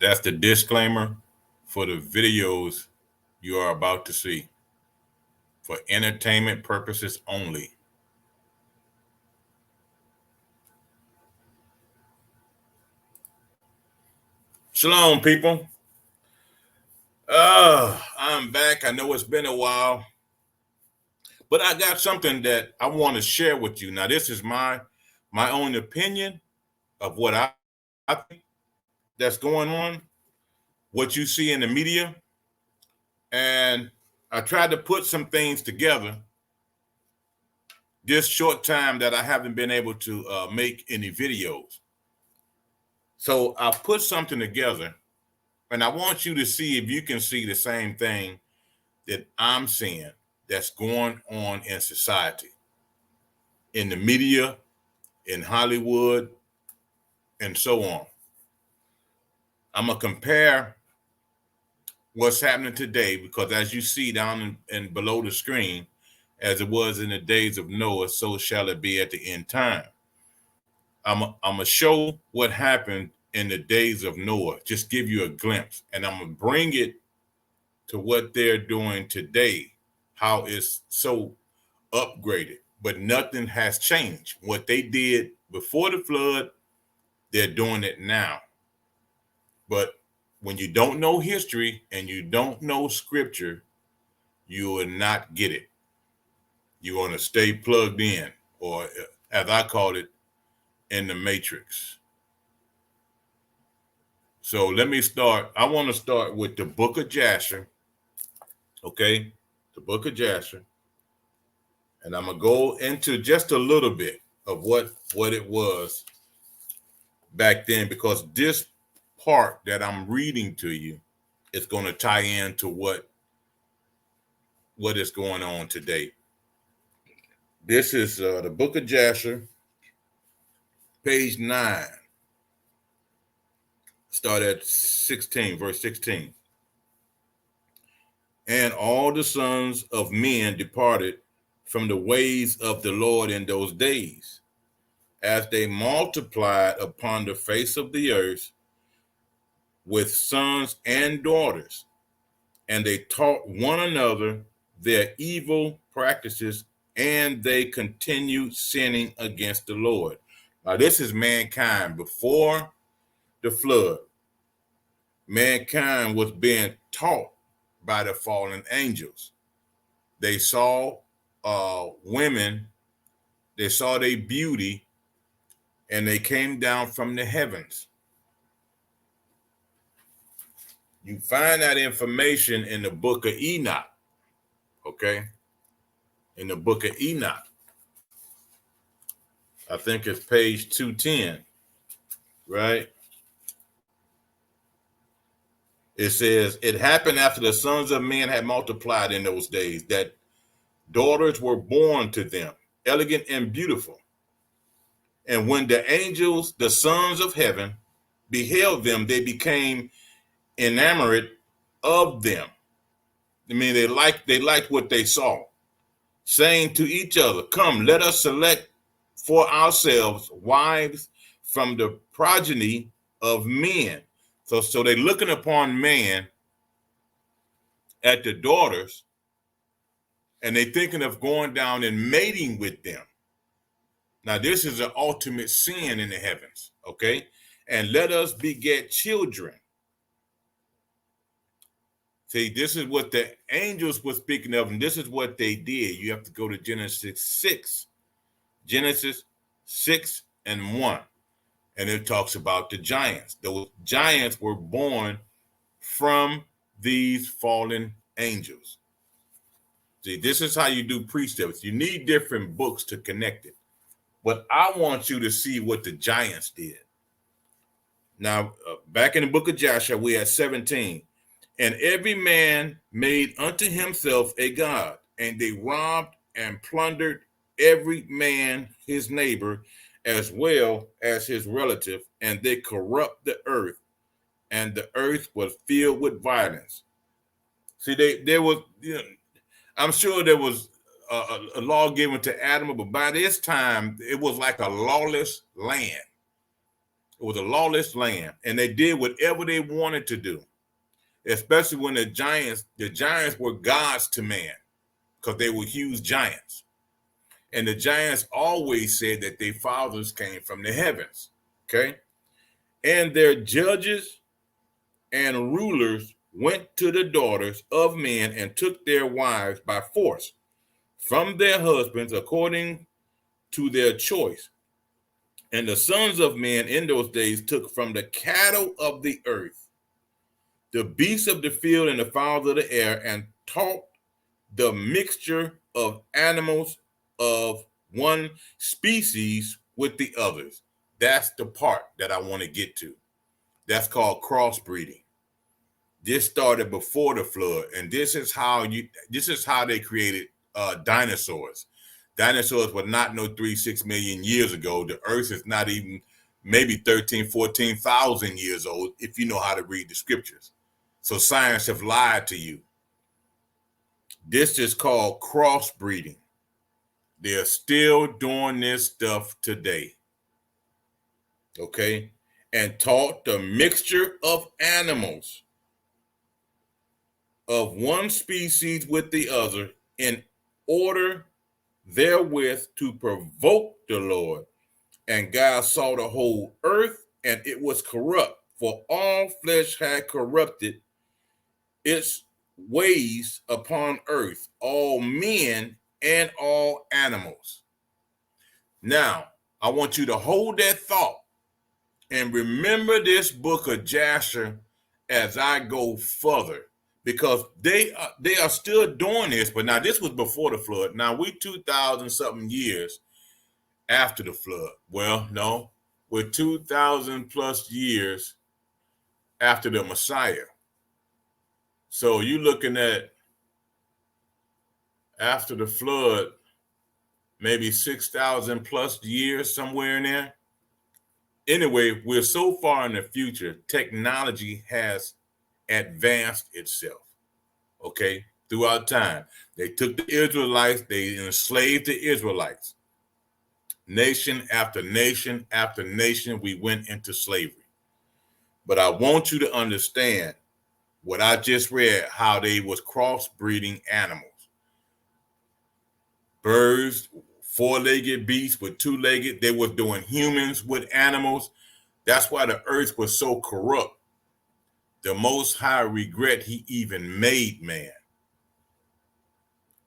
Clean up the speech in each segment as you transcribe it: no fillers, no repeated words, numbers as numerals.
That's the disclaimer for the videos you are about to see for entertainment purposes only. Shalom, people. I'm back. I know it's been a while, but I got something that I want to share with you. Now, this is my own opinion of what I think that's going on, what you see in the media, and I tried to put some things together this short time that I haven't been able to make any videos. So I put something together, and I want you to see if you can see the same thing that I'm seeing that's going on in society, in the media, in Hollywood, and so on. I'm going to compare what's happening today because, as you see down in below the screen, as it was in the days of Noah, so shall it be at the end time. I'm going to show what happened in the days of Noah, just give you a glimpse, and I'm going to bring it to what they're doing today, how it's so upgraded, but nothing has changed. What they did before the flood, they're doing it now. But when you don't know history and you don't know scripture, you will not get it. You're going to stay plugged in, or as I call it, in the matrix. So let me start. I want to start with the book of Jasher. Okay, the book of Jasher. And I'm going to go into just a little bit of what it was back then, because this part that I'm reading to you is going to tie into what is going on today. This is the book of Jasher, page 9. Start at 16, verse 16. And all the sons of men departed from the ways of the Lord in those days, as they multiplied upon the face of the earth with sons and daughters, and they taught one another their evil practices, and they continued sinning against the Lord. Now, this is mankind before the flood. Mankind was being taught by the fallen angels. They saw women, they saw their beauty, and they came down from the heavens. You find that information in the book of Enoch, okay? In the book of Enoch. I think it's page 210, right? It says, it happened after the sons of men had multiplied in those days that daughters were born to them, elegant and beautiful. And when the angels, the sons of heaven, beheld them, they became enamored of them. I mean, they liked what they saw, saying to each other, come, let us select for ourselves wives from the progeny of men. So they're looking upon man at the daughters, and they're thinking of going down and mating with them. Now, this is an ultimate sin in the heavens, okay? And let us beget children. See, this is what the angels were speaking of, and this is what they did. You have to go to Genesis 6. Genesis 6 and 1. And it talks about the giants. Those giants were born from these fallen angels. See, this is how you do precepts. You need different books to connect it. But I want you to see what the giants did. Now, back in the book of Joshua, we had 17. And every man made unto himself a god, and they robbed and plundered every man his neighbor as well as his relative, and they corrupt the earth, and the earth was filled with violence. See, there was, I'm sure there was a law given to Adam, but by this time it was like a lawless land. It was a lawless land, and they did whatever they wanted to do, especially when the giants were gods to man because they were huge giants. And the giants always said that their fathers came from the heavens. Okay. And their judges and rulers went to the daughters of men and took their wives by force from their husbands according to their choice. And the sons of men in those days took from the cattle of the earth, the beasts of the field, and the fowls of the air, and taught the mixture of animals of one species with the others. That's the part that I want to get to. That's called crossbreeding. This started before the flood, and this is how they created dinosaurs. Dinosaurs were not no 3-6 million years ago. The earth is not even maybe 13,000-14,000 years old if you know how to read the scriptures. So science have lied to you. This is called crossbreeding. They're still doing this stuff today. Okay? And taught the mixture of animals of one species with the other in order therewith to provoke the Lord. And God saw the whole earth, and it was corrupt, for all flesh had corrupted its ways upon earth, all men and all animals. Now, I want you to hold that thought and remember this book of Jasher as I go further, because they are still doing this. But now this was before the flood. Now we 2,000 something years after the flood. Well, no, we're 2,000 plus years after the Messiah. So you're looking at after the flood, maybe 6,000 plus years, somewhere in there. Anyway, we're so far in the future, technology has advanced itself, okay, throughout time. They took the Israelites, they enslaved the Israelites. Nation after nation after nation, we went into slavery. But I want you to understand what I just read, how they was crossbreeding animals. Birds, four-legged beasts with two-legged. They were doing humans with animals. That's why the earth was so corrupt. The Most High regret he even made man.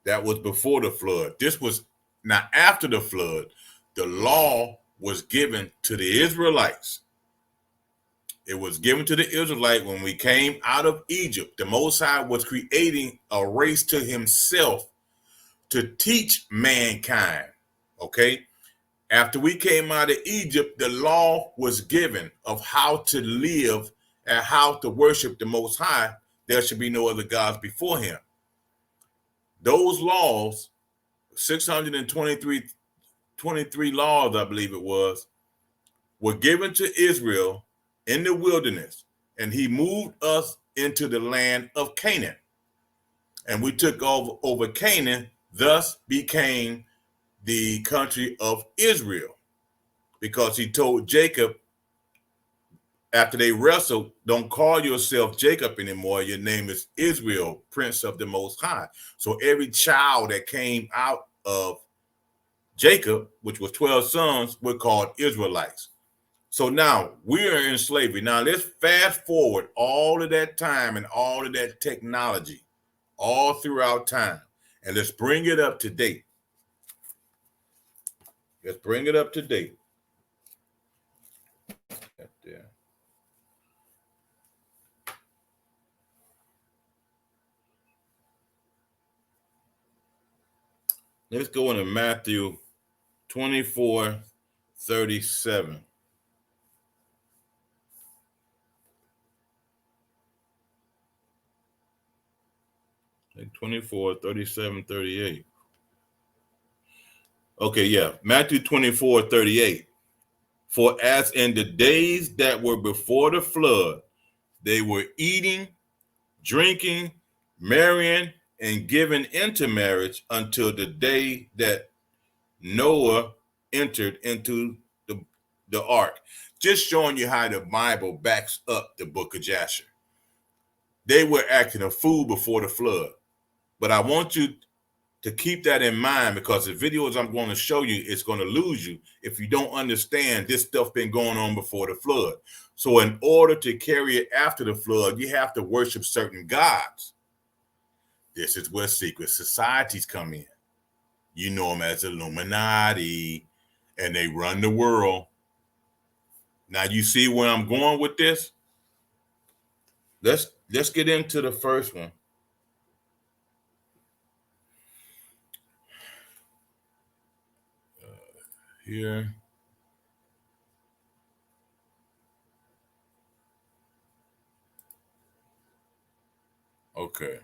That was before the flood. This was now after the flood. The law was given to the Israelites. It was given to the Israelites when we came out of Egypt. The Most High was creating a race to himself to teach mankind, okay? After we came out of Egypt, the law was given of how to live and how to worship the Most High. There should be no other gods before him. Those laws, 623 laws, I believe it was, were given to Israel in the wilderness, and he moved us into the land of Canaan. And we took over Canaan, thus became the country of Israel, because he told Jacob after they wrestled, don't call yourself Jacob anymore. Your name is Israel, Prince of the Most High. So every child that came out of Jacob, which was 12 sons, were called Israelites. So now we are in slavery. Now let's fast forward all of that time and all of that technology all throughout time. And let's bring it up to date. Let's bring it up to date. There. Let's go into Matthew 24:37. Like 24, 37, 38. Okay, yeah. Matthew 24:38. For as in the days that were before the flood, they were eating, drinking, marrying, and giving into marriage until the day that Noah entered into the ark. Just showing you how the Bible backs up the book of Jasher. They were acting a fool before the flood. But I want you to keep that in mind, because the videos I'm going to show you is going to lose you if you don't understand this stuff been going on before the flood. So in order to carry it after the flood, you have to worship certain gods. This is where secret societies come in. You know them as Illuminati, and they run the world. Now you see where I'm going with this? Let's get into the first one. Here. Okay.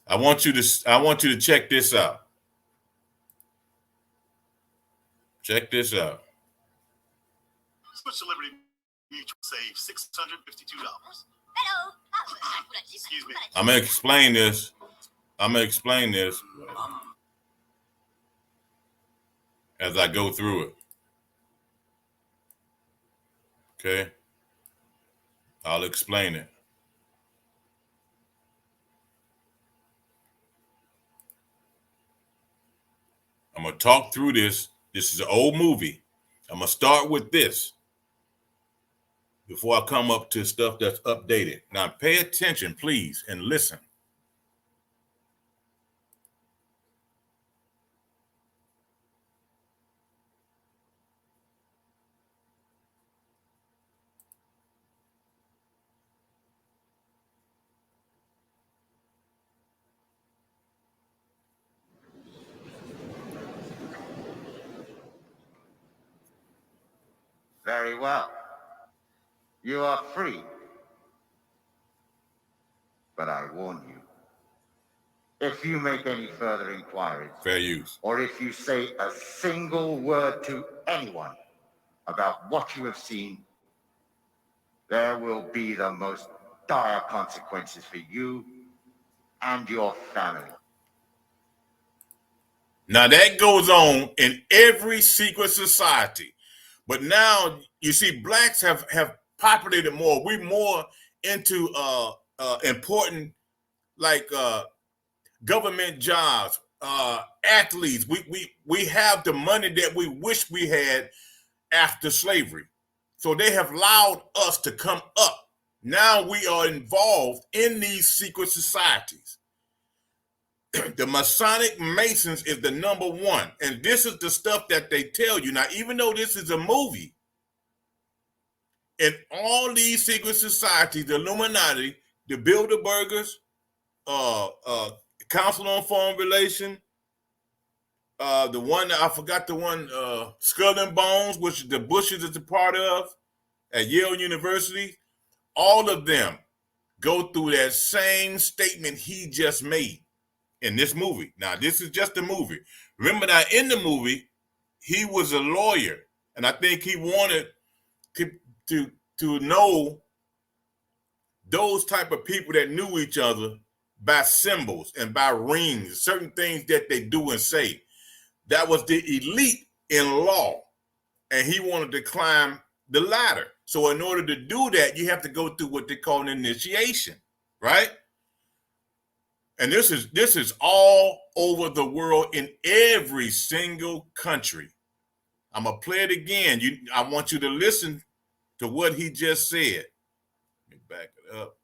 I want you to check this out. Check this out. Switch to Liberty Mutual, save $652. Hello. Excuse me. I'm gonna explain this. As I go through it. Okay. I'll explain it. I'm gonna talk through this. This is an old movie. I'm gonna start with this before I come up to stuff that's updated. Now pay attention, please, and listen. Very well. You are free. But I warn you, if you make any further inquiries, Fair use. or if you say a single word to anyone about what you have seen, there will be the most dire consequences for you and your family. Now that goes on in every secret society. But now you see blacks have populated more. We're more into important like government jobs, athletes. We have the money that we wish we had after slavery. So they have allowed us to come up. Now we are involved in these secret societies. The Masonic Masons is the number one. And this is the stuff that they tell you. Now, even though this is a movie, in all these secret societies, the Illuminati, the Bilderbergers, Council on Foreign Relations, the one, I forgot the one, Skull and Bones, which the Bushes is a part of at Yale University, all of them go through that same statement he just made in this movie. Now, this is just a movie. Remember that in the movie, he was a lawyer, and I think he wanted to know those type of people that knew each other by symbols and by rings, certain things that they do and say. That was the elite in law, and he wanted to climb the ladder. So in order to do that, you have to go through what they call an initiation, right? And this is all over the world in every single country. I'm gonna play it again. I want you to listen to what he just said. Let me back it up.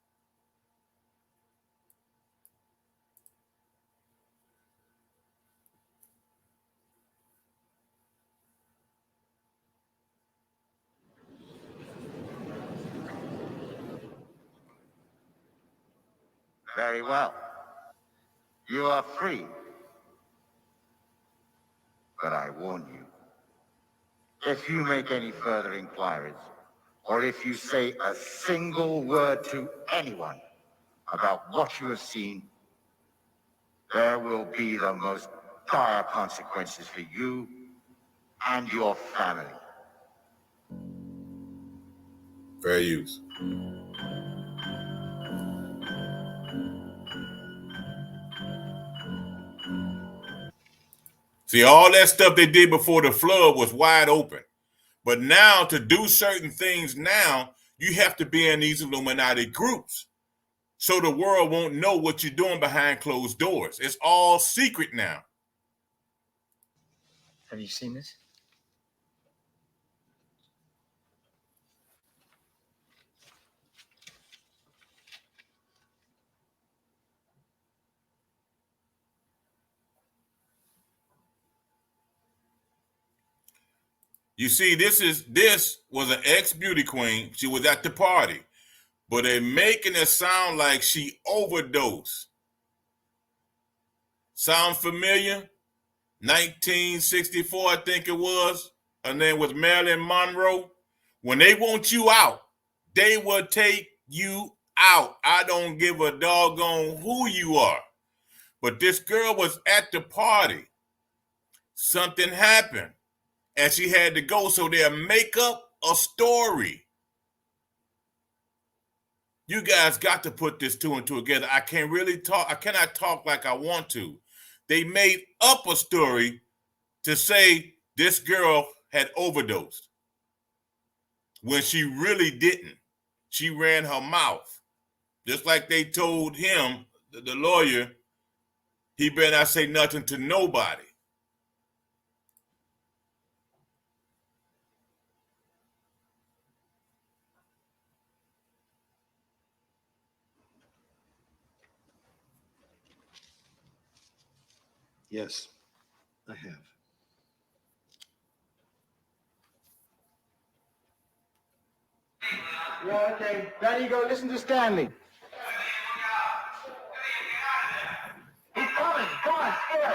Very well. You are free. But I warn you, if you make any further inquiries, or if you say a single word to anyone about what you have seen, there will be the most dire consequences for you and your family. Fair use. See, all that stuff they did before the flood was wide open. But now to do certain things now, you have to be in these Illuminati groups. So the world won't know what you're doing behind closed doors. It's all secret now. Have you seen this? You see, this was an ex-beauty queen. She was at the party, but they're making it sound like she overdosed. Sound familiar? 1964, I think it was. Her name was Marilyn Monroe. When they want you out, they will take you out. I don't give a doggone who you are. But this girl was at the party. Something happened, and she had to go, so they'll make up a story. You guys got to put this two and two together. I cannot talk like I want to. They made up a story to say this girl had overdosed when she really didn't. She ran her mouth. Just like they told him, the lawyer, he better not say nothing to nobody. Yes, I have. Yeah, okay. Now you go listen to Stanley. He's coming. Come on, get him.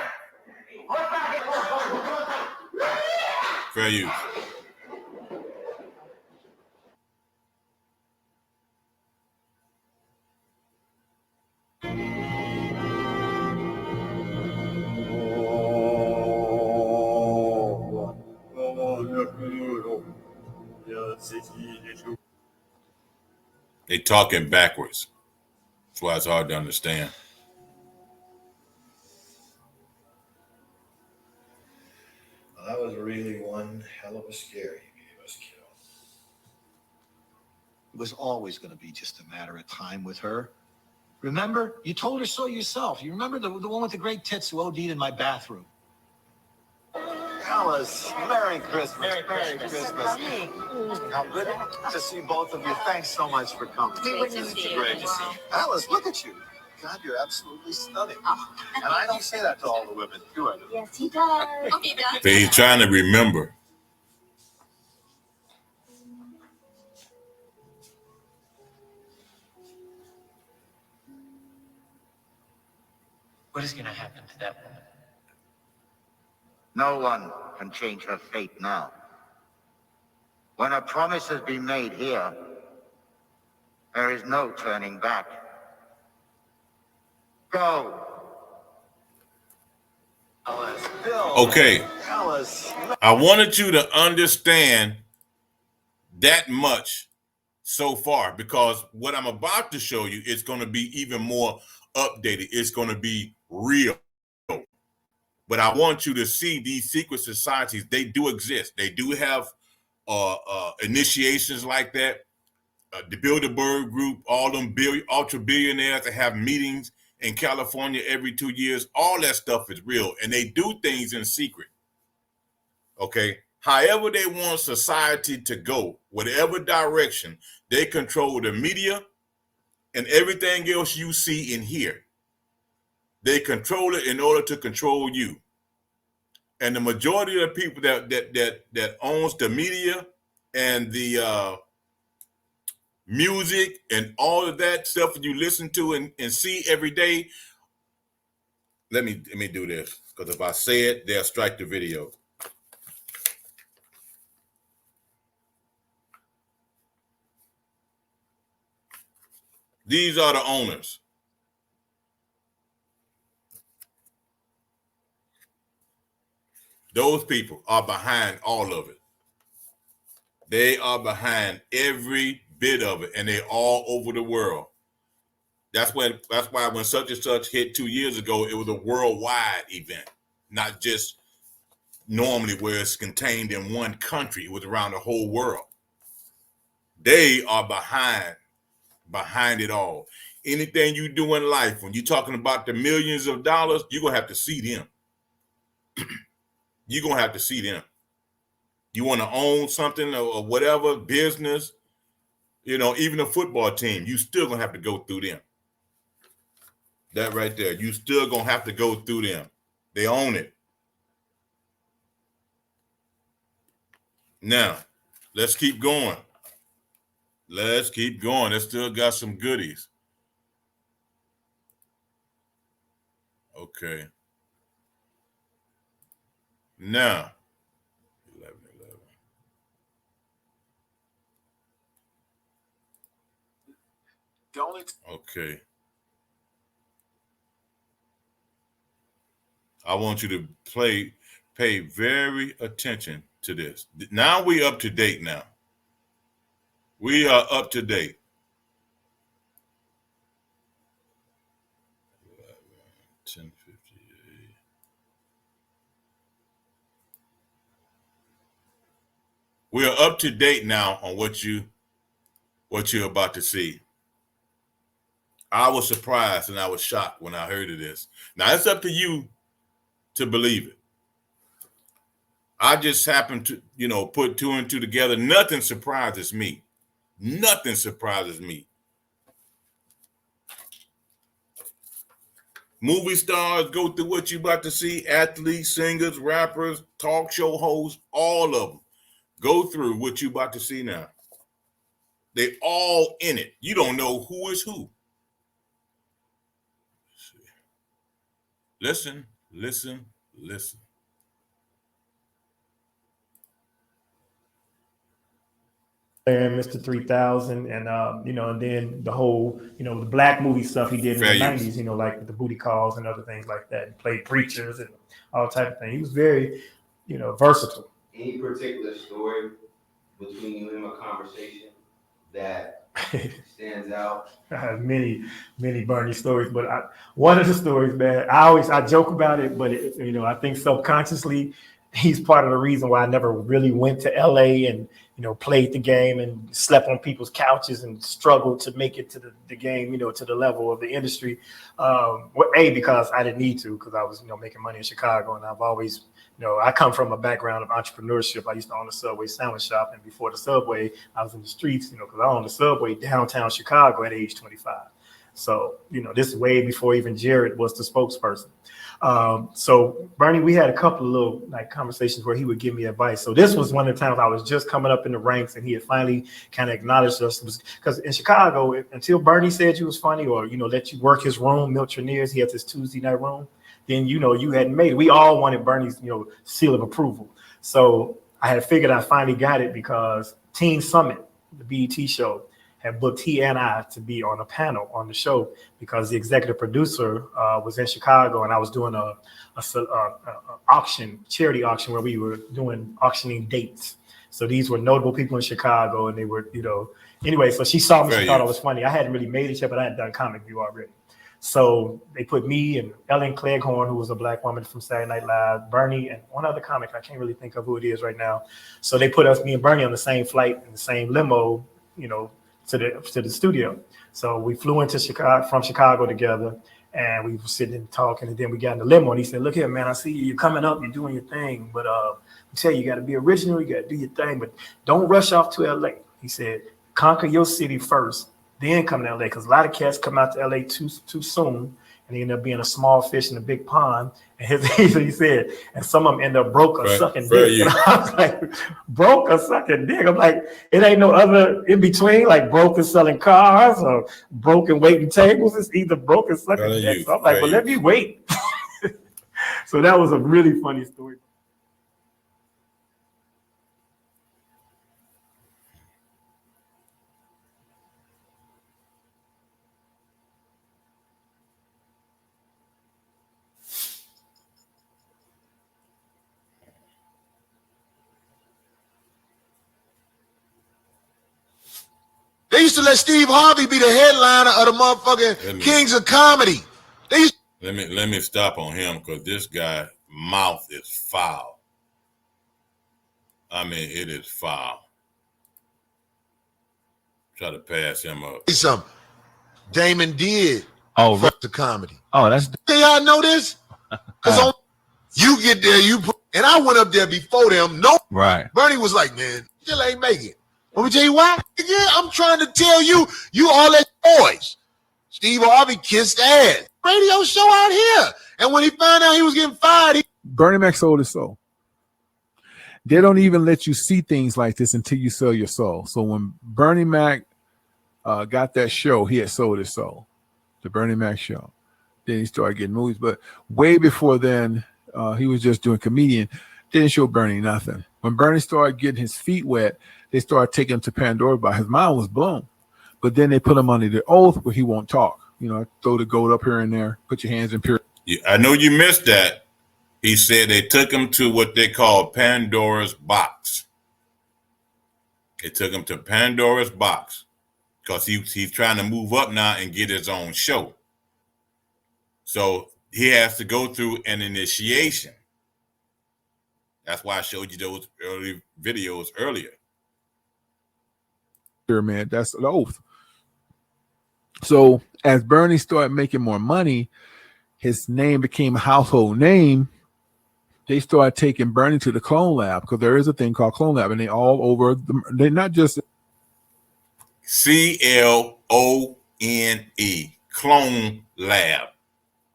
Look back at Fair use. They talking backwards. That's why it's hard to understand. Well, that was really one hell of a scare you gave us, kiddo. It was always going to be just a matter of time with her. Remember? You told her so yourself. You remember the one with the great tits who OD'd in my bathroom? Alice, Merry Christmas. Merry Christmas. How good to see both of you. Thanks so much for coming. It's great to see you. Alice, look at you. God, you're absolutely stunning. And I don't say that to all the women, do I? Yes, he does. Oh, he does. They're trying to remember. What is going to happen to that woman? No one can change her fate now. When a promise has been made here, there is no turning back. Go. Alice, Bill. Okay, Alice. I wanted you to understand that much so far, because what I'm about to show you is going to be even more updated. It's going to be real. But I want you to see these secret societies. They do exist. They do have initiations like that. The Bilderberg Group, all them ultra billionaires that have meetings in California every 2 years. All that stuff is real, and they do things in secret. Okay. However they want society to go, whatever direction, they control the media and everything else you see and hear. They control it in order to control you. And the majority of the people that owns the media and the music and all of that stuff that you listen to and see every day. Let me do this, because if I say it, they'll strike the video. These are the owners. Those people are behind all of it. They are behind every bit of it, and they're all over the world. That's why when such and such hit 2 years ago, it was a worldwide event, not just normally where it's contained in one country. It was around the whole world. They are behind it all. Anything you do in life, when you're talking about the millions of dollars, you're going to have to see them. You're going to have to see them. You want to own something or whatever, business, you know, even a football team, you still going to have to go through them. That right there, you still going to have to go through them. They own it. Now, let's keep going. Let's keep going. It still got some goodies. Okay. Now, 11. Okay. I want you to pay very attention to this. Now we up to date now. We are up to date. 10:58. We are up to date now on what you're about to see. I was surprised and I was shocked when I heard of this. Now it's up to you to believe it. I just happened to, you know, put two and two together. Nothing surprises me. Nothing surprises me. Movie stars go through what you're about to see. Athletes, singers, rappers, talk show hosts, all of them go through what you're about to see now. They all in it. You don't know who is who. Listen, listen, listen. And Mr. 3000 and, you know, and then the whole, you know, the black movie stuff he did in the 90s, you know, like the booty calls and other things like that. He played preachers and all type of things. He was very, you know, versatile. Any particular story between you and him, a conversation that stands out? I have many Bernie stories, but one of the stories, man, I joke about it, but it, you know, I think subconsciously he's part of the reason why I never really went to LA and, you know, played the game and slept on people's couches and struggled to make it to the game, you know, to the level of the industry. Because I didn't need to, because I was, you know, making money in Chicago, and I've always, you know, I come from a background of entrepreneurship. I used to own a Subway sandwich shop, and before the Subway, I was in the streets, you know, because I owned the Subway downtown Chicago at age 25. So, you know, this is way before even Jared was the spokesperson. So Bernie, we had a couple of little like conversations where he would give me advice. So this was one of the times I was just coming up in the ranks, and he had finally kind of acknowledged us, because in Chicago, until Bernie said you was funny, or, you know, let you work his room, Milt Treniers, he had this Tuesday night room, then, you know, you hadn't made it. We all wanted Bernie's, you know, seal of approval. So I had figured I finally got it because Teen Summit, the BET show, had booked he and I to be on a panel on the show, because the executive producer was in Chicago, and I was doing a auction, charity auction, where we were doing auctioning dates. So these were notable people in Chicago, and they were, you know, anyway, so she saw me, she thought I was funny. I hadn't really made it yet, but I had done Comic View already. So they put me and Ellen Cleghorn, who was a black woman from Saturday Night Live, Bernie, and one other comic, I can't really think of who it is right now. So they put me and Bernie on the same flight in the same limo, you know, to the studio. So we flew into Chicago, from Chicago together, and we were sitting and talking, and then we got in the limo, and he said, "Look here, man, I see you're coming up, you're doing your thing, but I tell you, you got to be original, you got to do your thing, but don't rush off to LA." He said, "Conquer your city first, then come to LA, because a lot of cats come out to LA too soon, and they end up being a small fish in a big pond." And he said, and some of them end up broke or sucking dick. And I was like, broke or sucking dick? I'm like, it ain't no other in between, like broke and selling cars or broke and waiting tables. It's either broke and sucking dick. So I'm like, well, let me wait. So that was a really funny story. They used to let Steve Harvey be the headliner of the motherfucking Kings of Comedy. Let me stop on him, because this guy mouth is foul. I mean, it is foul. Try to pass him up. Say something. Damon did Oh, fuck the comedy. oh, that's Can y'all know this? Because you get there, and I went up there before them. No, right. Bernie was like, man, still ain't make it. Let me tell you why. Yeah, I'm trying to tell you, you all that boys. Steve Harvey kissed ass. Radio show out here. And when he found out he was getting fired, Bernie Mac sold his soul. They don't even let you see things like this until you sell your soul. So when Bernie Mac got that show, he had sold his soul. The Bernie Mac show. Then he started getting movies. But way before then, he was just doing comedian. Didn't show Bernie nothing. When Bernie started getting his feet wet, they started taking him to Pandora Box. His mind was blown. But then they put him under the oath where he won't talk. You know, throw the gold up here and there, put your hands in pure. I know you missed that. He said they took him to what they call Pandora's box. They took him to Pandora's box because he's trying to move up now and get his own show. So he has to go through an initiation. That's why I showed you those early videos earlier. Man, that's the oath. So as Bernie started making more money, his name became a household name. They started taking Bernie to the Clone Lab because there is a thing called Clone Lab, and they all over. They're not just CLONE, Clone Lab.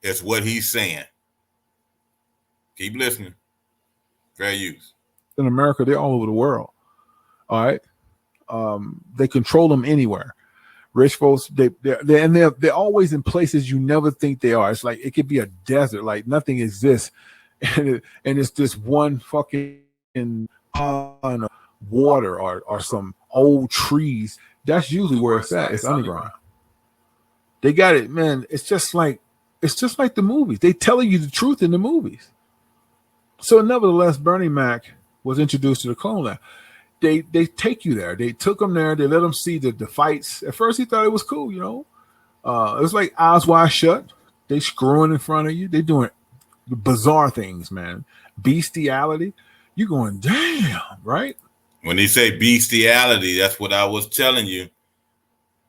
Is what he's saying. Keep listening. Fair use. In America, they're all over the world. All right, they control them anywhere. Rich folks, they're always in places you never think they are. It's like it could be a desert, like nothing exists, and it's this one fucking pond of water or some old trees. That's usually where it's at. It's underground. They got it, man. It's just like the movies. They telling you the truth in the movies. So nevertheless, Bernie Mac was introduced to the Clone Lab. They take you there. They took him there. They let him see the fights. At first, he thought it was cool, you know. It was like eyes wide shut. They screwing in front of you. They doing bizarre things, man. Bestiality. You going, damn, right? When he say bestiality, that's what I was telling you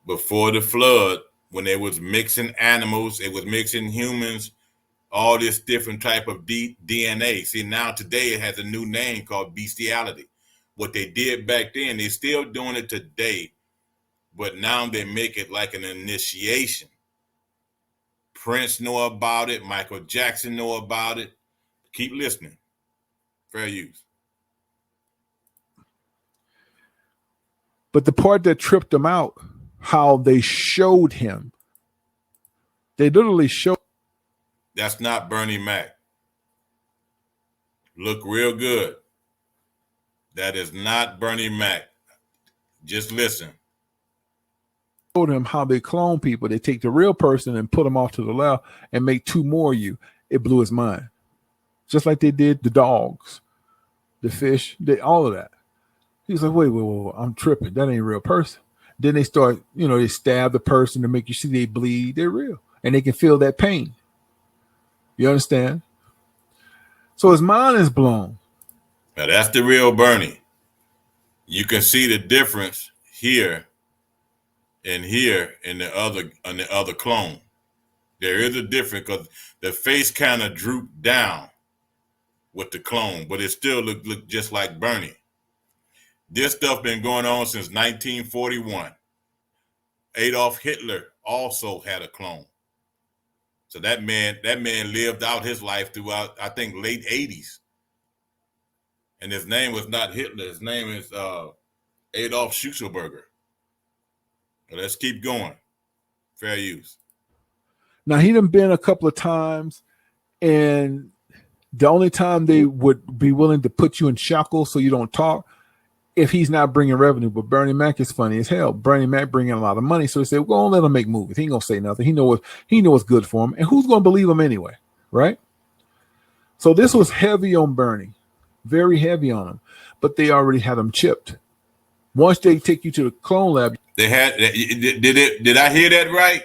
before the flood. When they was mixing animals, it was mixing humans, all this different type of DNA. See, now today it has a new name called bestiality. What they did back then, they're still doing it today, but now they make it like an initiation. Prince know about it. Michael Jackson know about it. Keep listening. Fair use. But the part that tripped them out, how they showed him. They literally showed. That's not Bernie Mac. Look real good. That is not Bernie Mac. Just listen. Showed him how they clone people. They take the real person and put them off to the left and make two more of you. It blew his mind. Just like they did the dogs, the fish, all of that. He was like, wait, I'm tripping. That ain't a real person. Then they start, they stab the person to make you see they bleed. They're real. And they can feel that pain. You understand? So his mind is blown. Now that's the real Bernie. You can see the difference here and here in the other clone. There is a difference because the face kind of drooped down with the clone, but it still look just like Bernie. This stuff been going on since 1941. Adolf Hitler also had a clone. So that man lived out his life throughout, I think, late 80s. And his name was not Hitler. His name is Adolf Schusselberger. So let's keep going. Fair use. Now, he done been a couple of times, and the only time they would be willing to put you in shackles so you don't talk if he's not bringing revenue. But Bernie Mac is funny as hell. Bernie Mac bringing a lot of money. So they say, well, go on, let him make movies. He ain't going to say nothing. He know what's good for him. And who's going to believe him anyway, right? So this was heavy on Bernie. Very heavy on him. But they already had him chipped. Once they take you to the Clone Lab. Did I hear that right?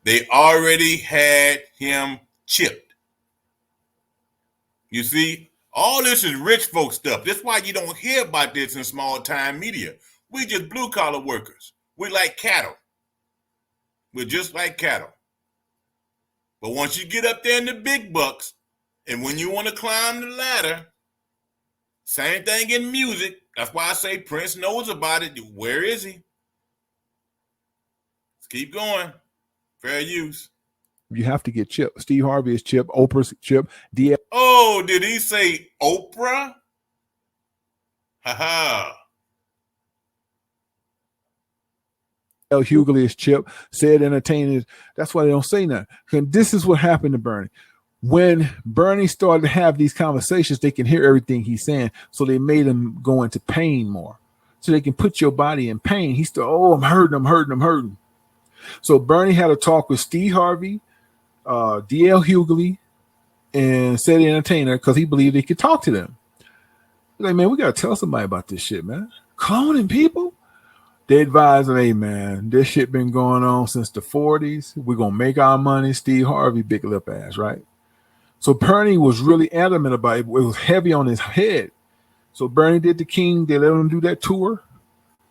They already had him chipped. You see, All this is rich folk stuff. That's why you don't hear about this in small time media. We just blue collar workers. We like cattle. We're just like cattle. But once you get up there in the big bucks, and when you want to climb the ladder, same thing in music. That's why I say Prince knows about it. Where is he? Let's keep going. Fair use. You have to get Chip. Steve Harvey is Chip. Oprah's Chip. DL Oh, did he say Oprah? Ha. Hughley is Chip. Said entertainers. That's why they don't say nothing. And this is what happened to Bernie. When Bernie started to have these conversations, they can hear everything he's saying. So they made him go into pain more. So they can put your body in pain. He's still, oh, I'm hurting. So Bernie had a talk with Steve Harvey, DL Hughley, and said the entertainer because he believed he could talk to them. He's like, man, we got to tell somebody about this shit, man. Cloning people? They advised him, hey, man, this shit been going on since the 40s. We're going to make our money. Steve Harvey, big lip ass, right? So Bernie was really adamant about it. It was heavy on his head. So Bernie did the King. They let him do that tour.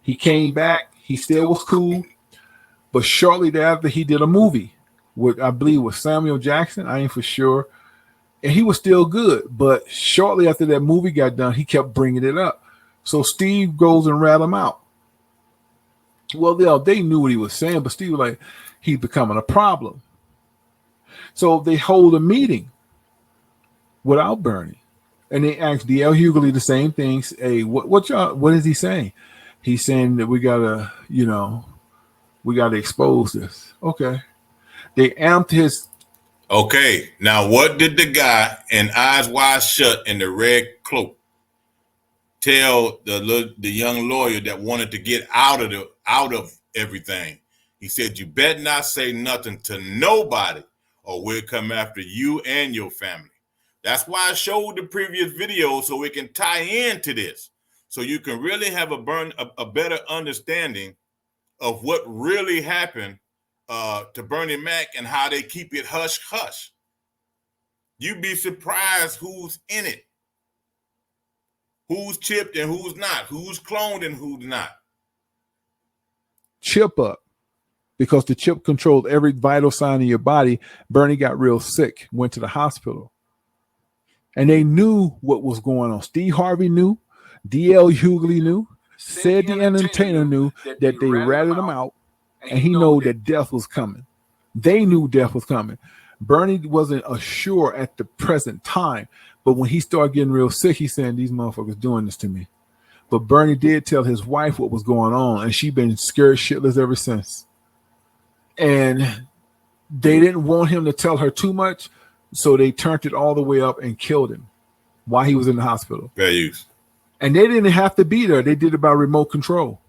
He came back. He still was cool. But shortly thereafter, he did a movie with, I believe, with Samuel Jackson. I ain't for sure. And he was still good. But shortly after that movie got done, he kept bringing it up. So Steve goes and rat him out. Well, they knew what he was saying, but Steve was like, he's becoming a problem. So they hold a meeting without Bernie. And they asked DL Hughley the same things. Hey, what is he saying? He's saying that we gotta expose this. Okay. They amped his. Okay. Now, what did the guy in Eyes Wide Shut in the red cloak tell the young lawyer that wanted to get out of everything? He said, you better not say nothing to nobody or we'll come after you and your family. That's why I showed the previous video so we can tie into this, so you can really have a better understanding of what really happened to Bernie Mac and how they keep it hush hush. You'd be surprised who's in it, who's chipped and who's not, who's cloned and who's not. Chip up, because the chip controlled every vital sign in your body. Bernie got real sick, went to the hospital. And they knew what was going on. Steve Harvey knew. DL Hughley knew. Said the entertainer knew that they ratted him out. And he knew that death was coming. They knew death was coming. Bernie wasn't assured at the present time. But when he started getting real sick, he said, these motherfuckers doing this to me. But Bernie did tell his wife what was going on. And she been scared shitless ever since. And they didn't want him to tell her too much. So they turned it all the way up and killed him while he was in the hospital. Fair use. And they didn't have to be there. They did it by remote control.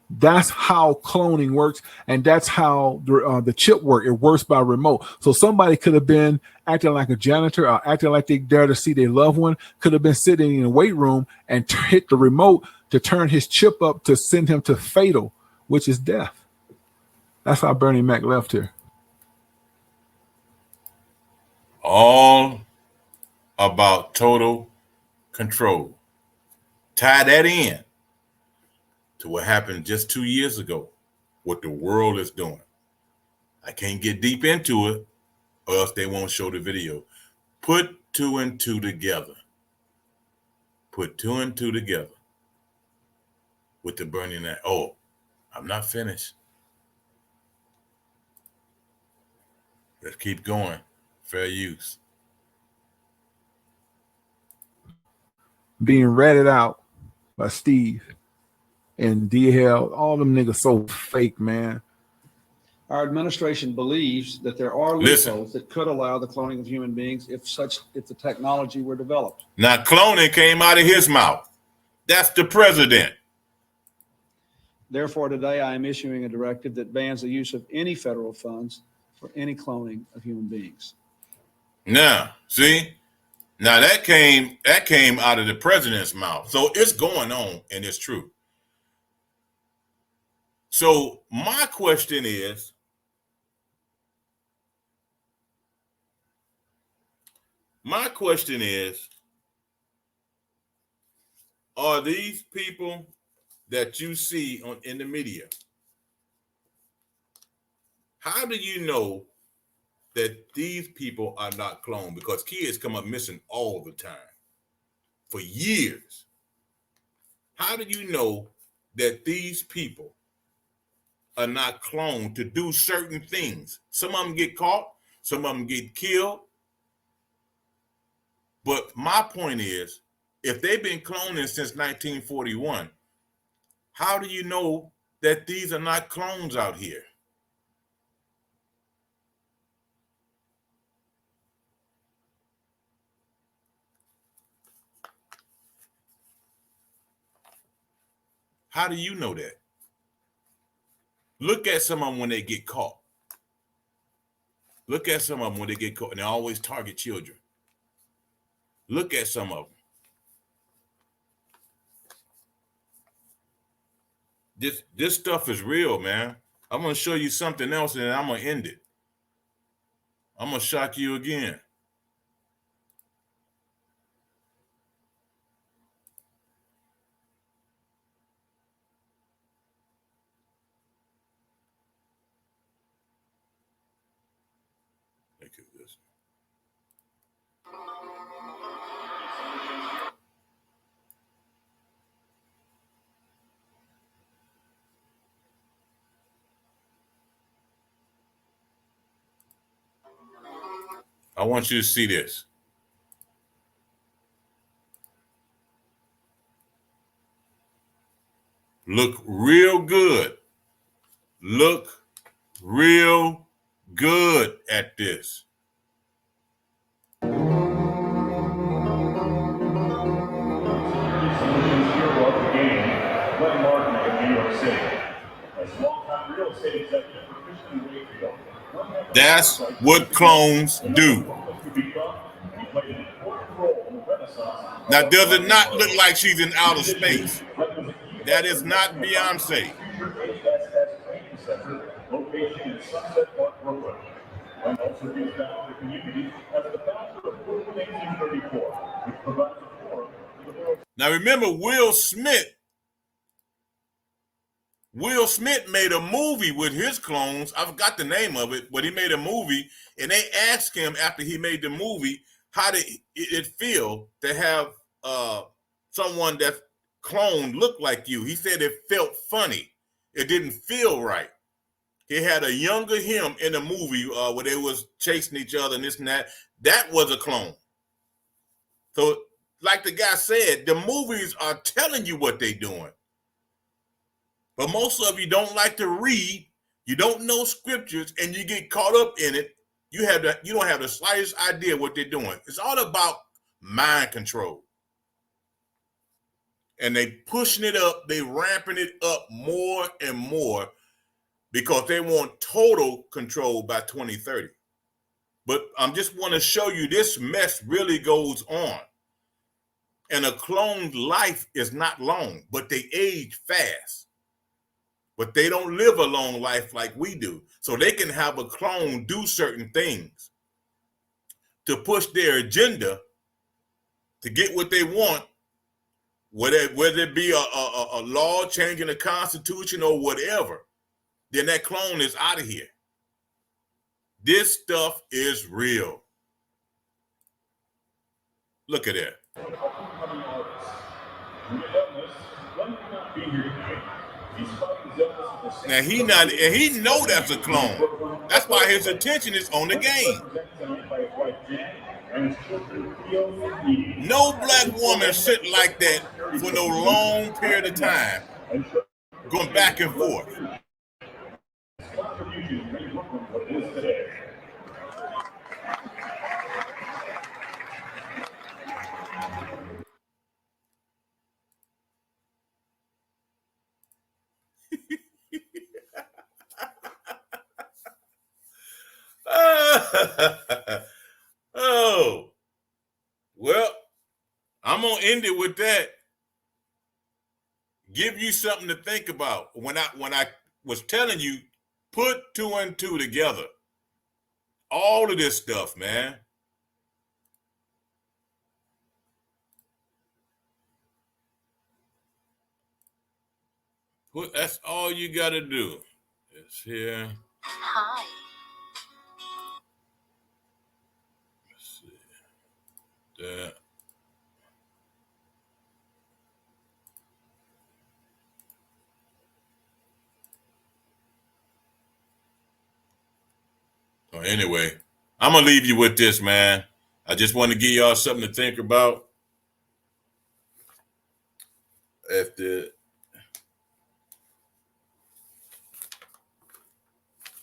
That's how cloning works. And that's how the chip works. It works by remote. So somebody could have been acting like a janitor or acting like they dare to see their loved one, could have been sitting in a weight room and hit the remote to turn his chip up to send him to fatal, which is death. That's how Bernie Mac left here. All about total control. Tie that in to what happened just 2 years ago, what the world is doing. I can't get deep into it or else they won't show the video. Put two and two together. Put two and two together with the burning that. Oh, I'm not finished. Let's keep going. Fair use. Being ratted out by Steve and DL, all them niggas so fake, man. Our administration believes that there are loopholes that could allow the cloning of human beings if the technology were developed. Now, cloning came out of his mouth. That's the president. Therefore, today I am issuing a directive that bans the use of any federal funds for any cloning of human beings. Now, see? Now that came out of the president's mouth. So it's going on and it's true. So my question is, are these people that you see in the media. How do you know that these people are not cloned? Because kids come up missing all the time for years. How do you know that these people are not cloned to do certain things? Some of them get caught, some of them get killed. But my point is, if they've been cloning since 1941, how do you know that these are not clones out here? How do you know that? Look at some of them when they get caught. Look at some of them when they get caught, and they always target children. Look at some of them. This stuff is real, man. I'm going to show you something else, and then I'm going to end it. I'm going to shock you again. Look at this. I want you to see this. Look real good. Look real good at this. That's what clones do. Now, does it not look like she's in outer space? That is not Beyonce. Now, remember, Will Smith made a movie with his clones. I forgot the name of it, but he made a movie, and they asked him after he made the movie, how did it feel to have someone that's cloned look like you? He said it felt funny. It didn't feel right. He had a younger him in the movie where they was chasing each other and this and that. That was a clone. So, like the guy said, the movies are telling you what they're doing. But most of you don't like to read, you don't know scriptures, and you get caught up in it. You don't have the slightest idea what they're doing. It's all about mind control. And they pushing it up, they ramping it up more and more because they want total control by 2030. But I just want to show you this mess really goes on. And a clone's life is not long, but they age fast. But they don't live a long life like we do. So they can have a clone do certain things to push their agenda to get what they want, whether it be a law changing the Constitution or whatever, then that clone is out of here. This stuff is real. Look at that. Now he know that's a clone. That's why his attention is on the game. No black woman sit like that for no long period of time, going back and forth. Oh, well, I'm gonna end it with that. Give you something to think about. When I was telling you, put 2 and 2 together. All of this stuff, man. That's all you got to do. It's here. Hi. Let's see. That. Anyway, I'm going to leave you with this, man. I just want to give y'all something to think about.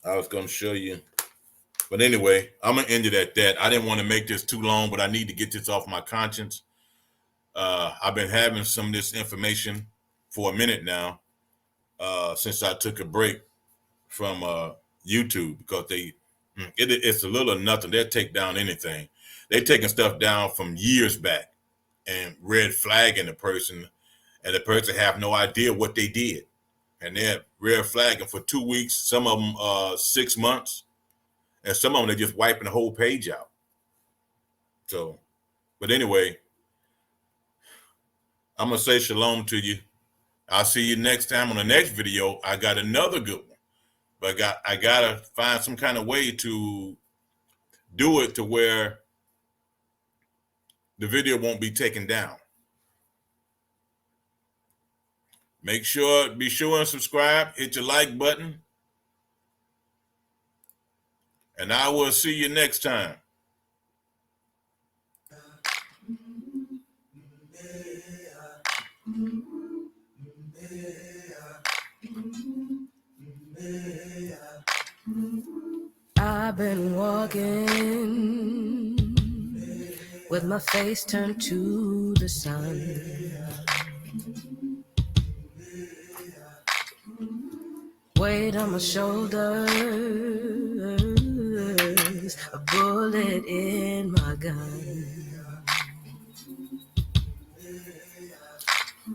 I was going to show you. But anyway, I'm going to end it at that. I didn't want to make this too long, but I need to get this off my conscience. I've been having some of this information for a minute now, since I took a break from YouTube, because it's a little or nothing. They'll take down anything. They're taking stuff down from years back and red flagging the person, and the person have no idea what they did. And they're red flagging for 2 weeks, some of them 6 months, and some of them they're just wiping the whole page out. So, but anyway, I'm going to say shalom to you. I'll see you next time on the next video. I got another good one, but I got to find some kind of way to do it to where the video won't be taken down. Be sure and subscribe, hit your like button, and I will see you next time. I've been walking with my face turned to the sun, weight on my shoulders, a bullet in my gun.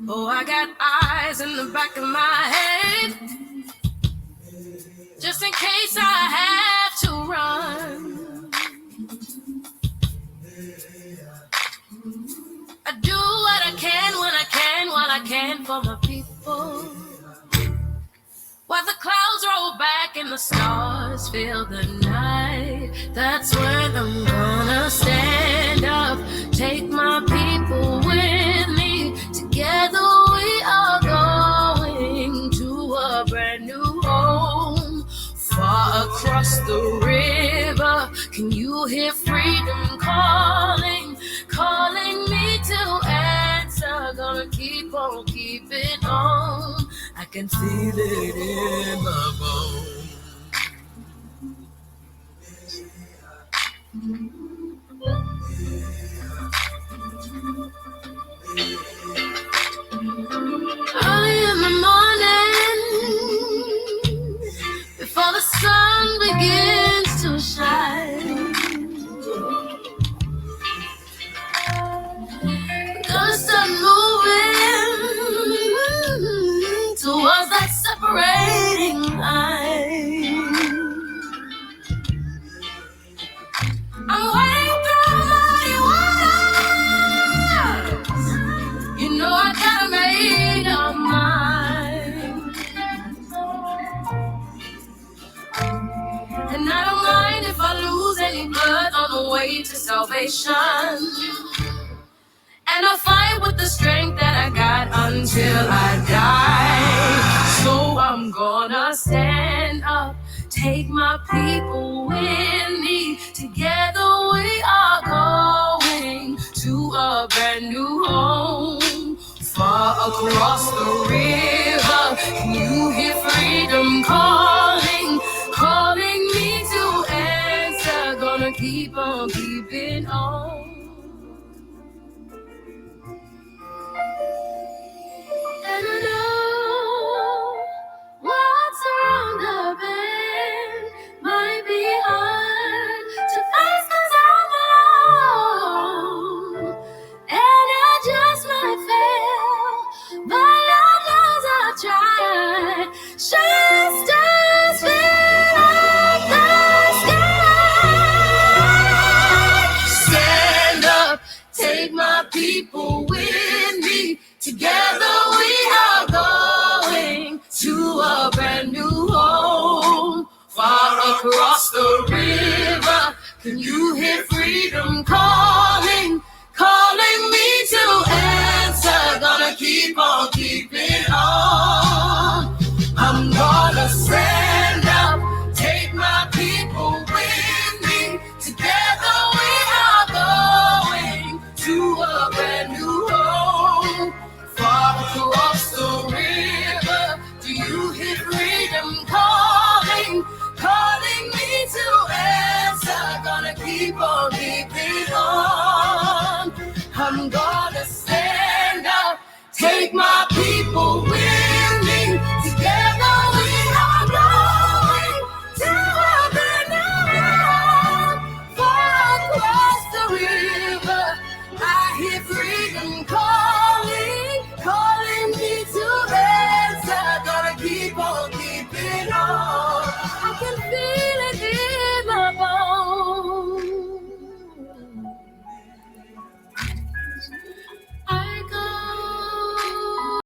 Oh, I got eyes in the back of my head, just in case I have to run. I do what I can when I can, while I can for my people. While the clouds roll back and the stars fill the night, that's when I'm gonna stand up, take my people with me. Together we are going to a brand new home, far across the river. Can you hear freedom calling, calling me to answer? Gonna keep on keeping on. I can feel it in my bones. Early in the morning, before the sun begins to shine, we're gonna start moving towards that separating line. I'm wading through muddy waters. You know I gotta make up mind. And I don't mind if I lose any blood on the way to salvation. And I'll fight with the strength that I got until I die. So I'm gonna stand up, take my people with me. Together we are going to a brand new home, far across the river. Can you hear freedom calling, calling me to answer? Gonna keep on keeping on. And I know what's around the bend might be hard to face 'cause I'm alone, and I just might fail, but Lord knows I'll try. Just as fill up the sky. Stand the river. Can you hear freedom calling, calling me to answer? Gonna keep on keeping on. I'm gonna stand up, take my people with me. Together we are going to a brand new home. Far across the river, do you hear freedom calling, calling me to answer? Gonna keep on keeping